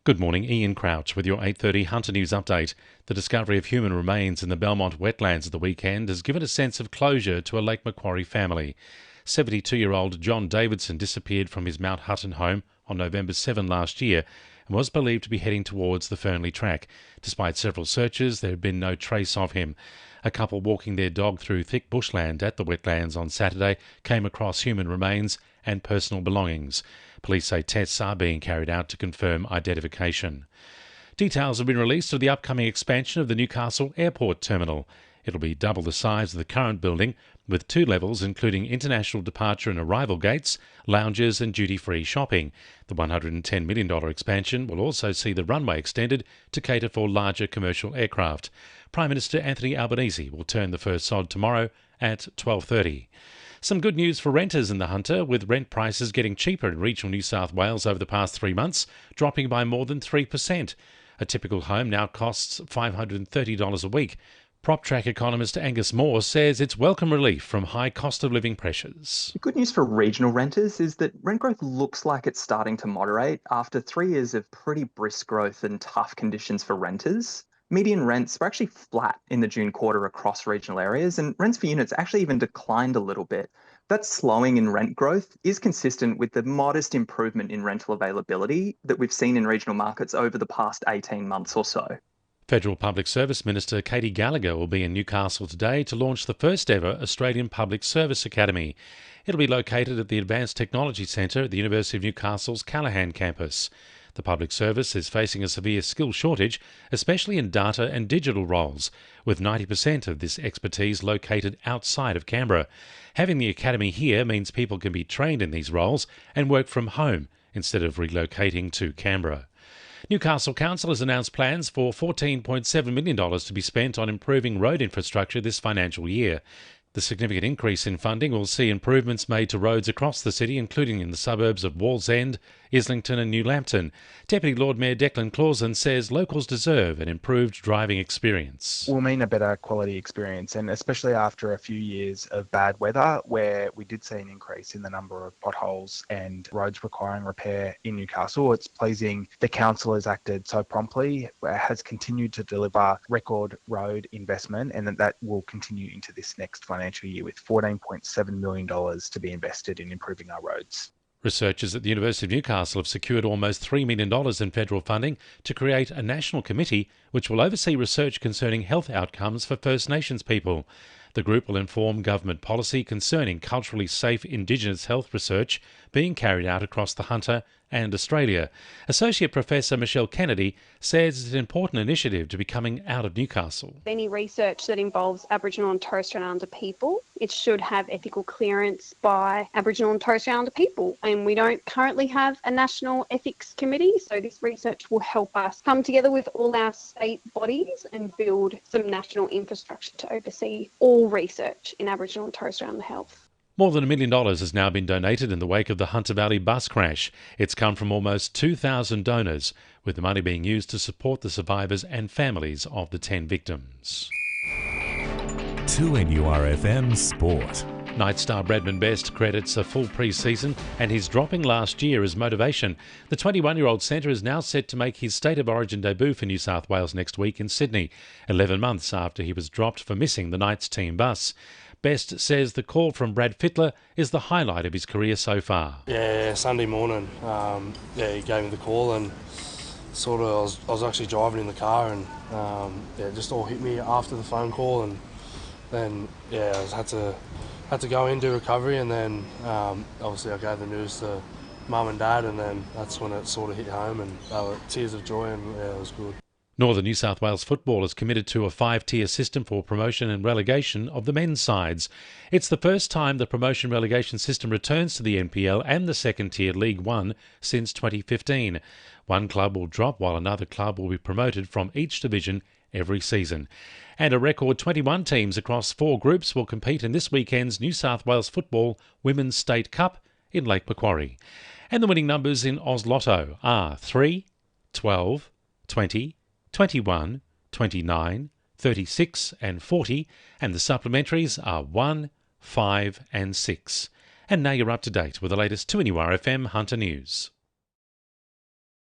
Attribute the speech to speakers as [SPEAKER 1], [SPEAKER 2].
[SPEAKER 1] Good morning, Ian Crouch with your 8:30 Hunter News update. The discovery of human remains in the Belmont wetlands at the weekend has given a sense of closure to a Lake Macquarie family. 72-year-old John Davidson disappeared from his Mount Hutton home on November 7 last year and was believed to be heading towards the Fernley track. Despite several searches, there had been no trace of him. A couple walking their dog through thick bushland at the wetlands on Saturday came across human remains and personal belongings. Police say tests are being carried out to confirm identification. Details have been released of the upcoming expansion of the Newcastle Airport Terminal. It'll be double the size of the current building, with 2 levels including international departure and arrival gates, lounges and duty-free shopping. The $110 million expansion will also see the runway extended to cater for larger commercial aircraft. Prime Minister Anthony Albanese will turn the first sod tomorrow at 12:30. Some good news for renters in the Hunter, with rent prices getting cheaper in regional New South Wales over the past 3 months, dropping by more than 3%. A typical home now costs $530 a week. PropTrack economist Angus Moore says it's welcome relief from high cost of living pressures.
[SPEAKER 2] The good news for regional renters is that rent growth looks like it's starting to moderate after 3 years of pretty brisk growth and tough conditions for renters. Median rents were actually flat in the June quarter across regional areas, and rents for units actually even declined a little bit. That slowing in rent growth is consistent with the modest improvement in rental availability that we've seen in regional markets over the past 18 months or so.
[SPEAKER 1] Federal Public Service Minister Katie Gallagher will be in Newcastle today to launch the first ever Australian Public Service Academy. It'll be located at the Advanced Technology Centre at the University of Newcastle's Callaghan campus. The public service is facing a severe skill shortage, especially in data and digital roles, with 90% of this expertise located outside of Canberra. Having the academy here means people can be trained in these roles and work from home instead of relocating to Canberra. Newcastle Council has announced plans for $14.7 million to be spent on improving road infrastructure this financial year. The significant increase in funding will see improvements made to roads across the city, including in the suburbs of Wallsend, Islington and New Lambton. Deputy Lord Mayor Declan Clausen says locals deserve an improved driving experience.
[SPEAKER 3] Will mean a better quality experience, and especially after a few years of bad weather where we did see an increase in the number of potholes and roads requiring repair in Newcastle. It's pleasing the council has acted so promptly, has continued to deliver record road investment, and that will continue into this next financial year with $14.7 million to be invested in improving our roads.
[SPEAKER 1] Researchers at the University of Newcastle have secured almost $3 million in federal funding to create a national committee which will oversee research concerning health outcomes for First Nations people. The group will inform government policy concerning culturally safe Indigenous health research being carried out across the Hunter and Australia. Associate Professor Michelle Kennedy says it's an important initiative to be coming out of Newcastle.
[SPEAKER 4] Any research that involves Aboriginal and Torres Strait Islander people, it should have ethical clearance by Aboriginal and Torres Strait Islander people. And we don't currently have a national ethics committee, so this research will help us come together with all our state bodies and build some national infrastructure to oversee all research in Aboriginal and Torres Strait Islander health.
[SPEAKER 1] More than $1 million has now been donated in the wake of the Hunter Valley bus crash. It's come from almost 2,000 donors, with the money being used to support the survivors and families of the 10 victims.
[SPEAKER 5] 2NURFM Sport.
[SPEAKER 1] Night star Bradman Best credits a full pre-season and his dropping last year as motivation. The 21-year-old centre is now set to make his State of Origin debut for New South Wales next week in Sydney, 11 months after he was dropped for missing the Knights team bus. Best says the call from Brad Fittler is the highlight of his career so far.
[SPEAKER 6] Yeah, Sunday morning, he gave me the call and sort of I was actually driving in the car and it just all hit me after the phone call, and then I had to go in, do recovery, and then obviously I gave the news to Mum and Dad, and then that's when it sort of hit home, and they were tears of joy, and it was good.
[SPEAKER 1] Northern New South Wales Football is committed to a 5-tier system for promotion and relegation of the men's sides. It's the first time the promotion-relegation system returns to the NPL and the second-tier League One since 2015. One club will drop while another club will be promoted from each division every season. And a record 21 teams across 4 groups will compete in this weekend's New South Wales Football Women's State Cup in Lake Macquarie. And the winning numbers in Oz Lotto are 3, 12, 20, 21, 29, 36 and 40, and the supplementaries are 1, 5 and 6. And now you're up to date with the latest 2NURFM Hunter News.